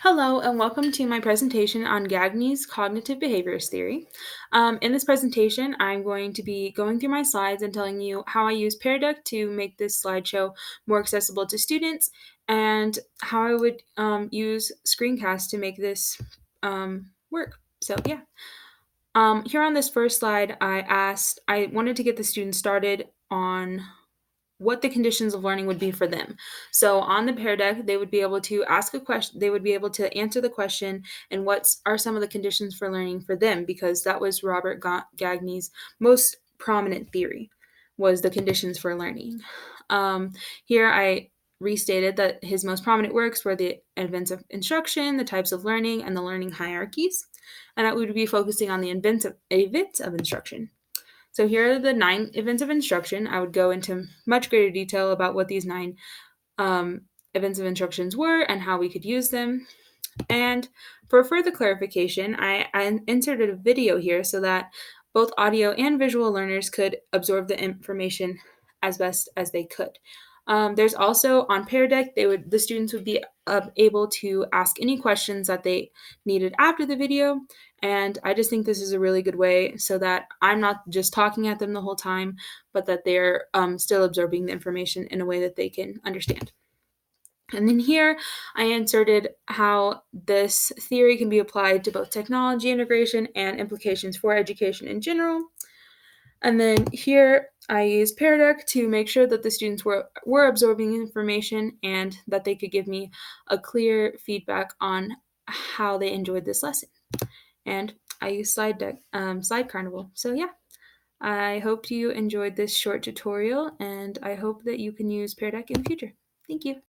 Hello, and welcome to my presentation on Gagne's cognitive behaviors theory. In this presentation, I'm going to be going through my slides and telling you how I use Peardeck to make this slideshow more accessible to students, and how I would use Screencast to make this work. So yeah. Here on this first slide, I wanted to get the students started on what the conditions of learning would be for them. So on the Pear Deck, they would be able to ask a question, they would be able to answer the question, and what are some of the conditions for learning for them, because that was Robert Gagne's most prominent theory, was the conditions for learning. Here I restated that his most prominent works were the events of instruction, the types of learning, and the learning hierarchies, and I would be focusing on the events of instruction. So here are the 9 events of instruction. I would go into much greater detail about what these 9 events of instructions were and how we could use them. And for further clarification, I inserted a video here so that both audio and visual learners could absorb the information as best as they could. There's also on Pear Deck, the students would be able to ask any questions that they needed after the video, and I just think this is a really good way so that I'm not just talking at them the whole time, but that they're still absorbing the information in a way that they can understand. And then here I inserted how this theory can be applied to both technology integration and implications for education in general. And then here I used Peardeck to make sure that the students were absorbing information and that they could give me a clear feedback on how they enjoyed this lesson. And I used Slide Carnival. So yeah, I hope you enjoyed this short tutorial, and I hope that you can use Peardeck in the future. Thank you.